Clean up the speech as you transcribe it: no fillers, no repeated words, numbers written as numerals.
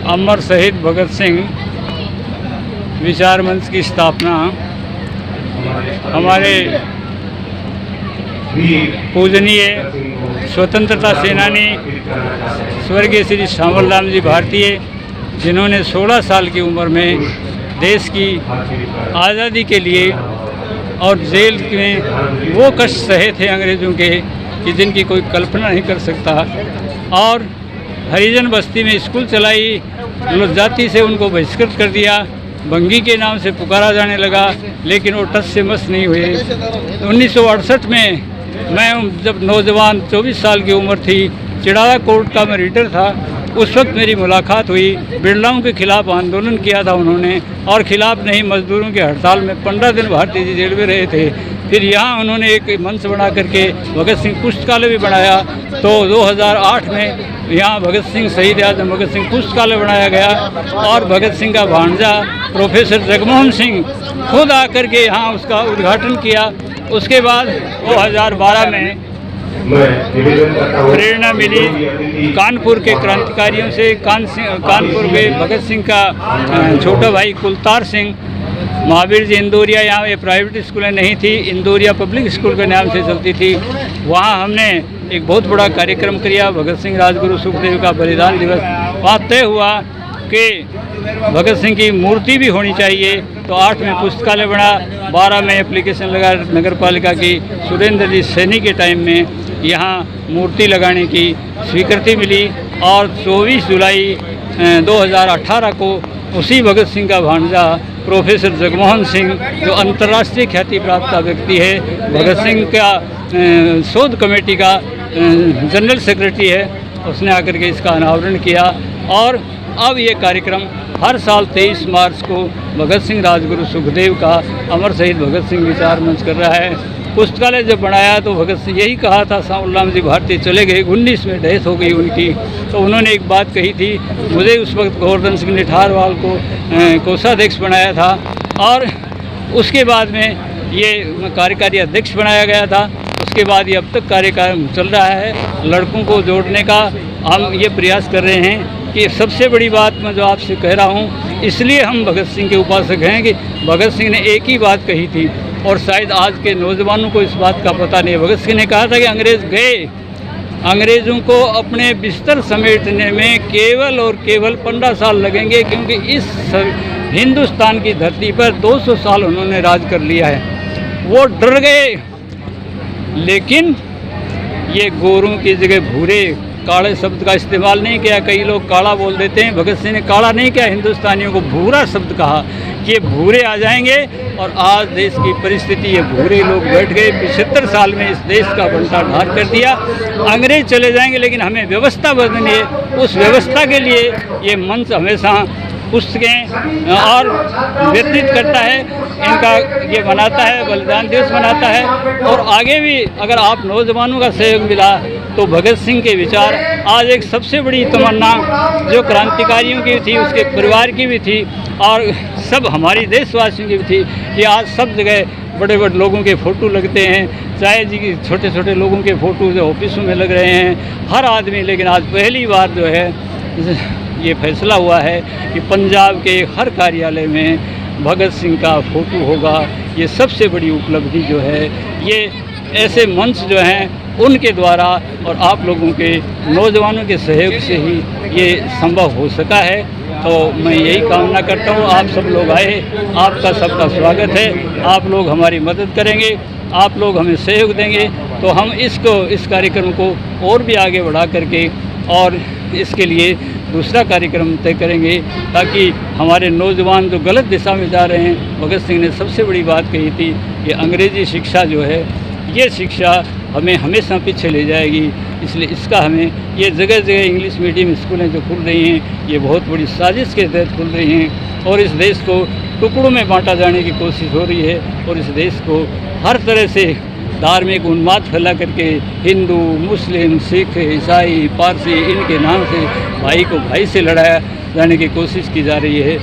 अमर शहीद भगत सिंह विचार मंच की स्थापना हमारे पूजनीय स्वतंत्रता सेनानी स्वर्गीय श्री श्यामल राम जी भारतीय, जिन्होंने 16 साल की उम्र में देश की आज़ादी के लिए और जेल में वो कष्ट सहे थे अंग्रेज़ों के कि जिनकी कोई कल्पना नहीं कर सकता। और हरिजन बस्ती में स्कूल चलाई, जाति से उनको बहिष्कृत कर दिया, बंगी के नाम से पुकारा जाने लगा, लेकिन वो टस से मस नहीं हुए। 1968 में मैं जब नौजवान 24 साल की उम्र थी, चिड़ावा कोर्ट का मैं रीडर था, उस वक्त मेरी मुलाकात हुई। बिरलाओं के खिलाफ आंदोलन किया था उन्होंने, और खिलाफ नहीं मजदूरों की हड़ताल में 15 दिन भारतीय जी जेल में रहे थे। फिर यहाँ उन्होंने एक मंच बना करके भगत सिंह पुस्तकालय भी बनाया। तो 2008 में यहाँ भगत सिंह शहीद आज़म भगत सिंह पुस्तकालय बनाया गया, और भगत सिंह का भांजा प्रोफेसर जगमोहन सिंह खुद आकर के यहाँ उसका उद्घाटन किया। उसके बाद 2012 में प्रेरणा मिली कानपुर के क्रांतिकारियों से। कानपुर के भगत सिंह का छोटा भाई कुलतार सिंह, महावीर जी इंदौरिया, यहाँ ये प्राइवेट स्कूलें नहीं थी, इंदौरिया पब्लिक स्कूल के नाम से चलती थी, वहाँ हमने एक बहुत बड़ा कार्यक्रम किया। भगत सिंह राजगुरु सुखदेव का बलिदान दिवस वहाँ तय हुआ कि भगत सिंह की मूर्ति भी होनी चाहिए। तो 8 में पुस्तकालय बना, 12 में एप्लीकेशन लगा नगर पालिका की। सुरेंद्र जी सैनी के टाइम में यहाँ मूर्ति लगाने की स्वीकृति मिली, और 24 जुलाई 2018 को उसी भगत सिंह का भांजा प्रोफेसर जगमोहन सिंह, जो अंतर्राष्ट्रीय ख्याति प्राप्त व्यक्ति है, भगत सिंह का शोध कमेटी का जनरल सेक्रेटरी है, उसने आकर के इसका अनावरण किया। और अब ये कार्यक्रम हर साल 23 मार्च को भगत सिंह राजगुरु सुखदेव का अमर शहीद भगत सिंह विचार मंच कर रहा है। पुस्तकालय जब बनाया तो भगत सिंह यही कहा था, श्यामल राम जी भारतीय चले गए, 19 में डेथ हो गई उनकी। तो उन्होंने एक बात कही थी, मुझे उस वक्त गोवर्धन सिंह निठारवाल को कोषाध्यक्ष बनाया था, और उसके बाद में ये कार्यकारी अध्यक्ष बनाया गया था। उसके बाद ये अब तक कार्यक्रम चल रहा है। लड़कों को जोड़ने का हम ये प्रयास कर रहे हैं कि सबसे बड़ी बात मैं जो आपसे कह रहा हूँ, इसलिए हम भगत सिंह के उपासक हैं कि भगत सिंह ने एक ही बात कही थी, और शायद आज के नौजवानों को इस बात का पता नहीं। भगत सिंह ने कहा था कि अंग्रेज़ गए, अंग्रेज़ों को अपने बिस्तर समेटने में केवल और केवल 15 साल लगेंगे, क्योंकि इस हिंदुस्तान की धरती पर 200 साल उन्होंने राज कर लिया है। वो डर गए, लेकिन ये गोरों की जगह भूरे काले शब्द का इस्तेमाल नहीं किया। कई लोग काला बोल देते हैं, भगत सिंह ने काला नहीं किया, हिंदुस्तानियों को भूरा शब्द कहा कि ये भूरे आ जाएंगे। और आज देश की परिस्थिति, ये भूरे लोग बैठ गए, 75 साल में इस देश का बंटाढार कर दिया। अंग्रेज चले जाएंगे, लेकिन हमें व्यवस्था बदलनी है। उस व्यवस्था के लिए ये मंच हमेशा पुस्तकें और व्यतीत करता है, इनका ये बनाता है, बलिदान दिवस बनाता है। और आगे भी अगर आप नौजवानों का सहयोग मिला तो भगत सिंह के विचार, आज एक सबसे बड़ी तमन्ना जो क्रांतिकारियों की थी, उसके परिवार की भी थी, और सब हमारी देशवासियों की भी थी, कि आज सब जगह बड़े बड़े लोगों के फ़ोटो लगते हैं, चाहे जी की छोटे छोटे लोगों के फ़ोटो जो ऑफिसों में लग रहे हैं, हर आदमी। लेकिन आज पहली बार जो है ये फैसला हुआ है कि पंजाब के हर कार्यालय में भगत सिंह का फ़ोटो होगा। ये सबसे बड़ी उपलब्धि जो है, ये ऐसे मंच जो हैं उनके द्वारा और आप लोगों के नौजवानों के सहयोग से ही ये संभव हो सका है। तो मैं यही कामना करता हूँ, आप सब लोग आए, आपका सबका स्वागत है। आप लोग हमारी मदद करेंगे, आप लोग हमें सहयोग देंगे, तो हम इस कार्यक्रम को और भी आगे बढ़ा करके और इसके लिए दूसरा कार्यक्रम तय करेंगे, ताकि हमारे नौजवान जो गलत दिशा में जा रहे हैं। भगत सिंह ने सबसे बड़ी बात कही थी कि अंग्रेज़ी शिक्षा जो है, ये शिक्षा हमें हमेशा पीछे ले जाएगी, इसलिए इसका हमें ये जगह जगह इंग्लिश मीडियम स्कूलें जो खुल रही हैं, ये बहुत बड़ी साजिश के तहत खुल रही हैं, और इस देश को टुकड़ों में बांटा जाने की कोशिश हो रही है। और इस देश को हर तरह से धार्मिक उन्माद फैला करके हिंदू, मुस्लिम, सिख, ईसाई, पारसी, इनके नाम से भाई को भाई से लड़ाया जाने की कोशिश की जा रही है।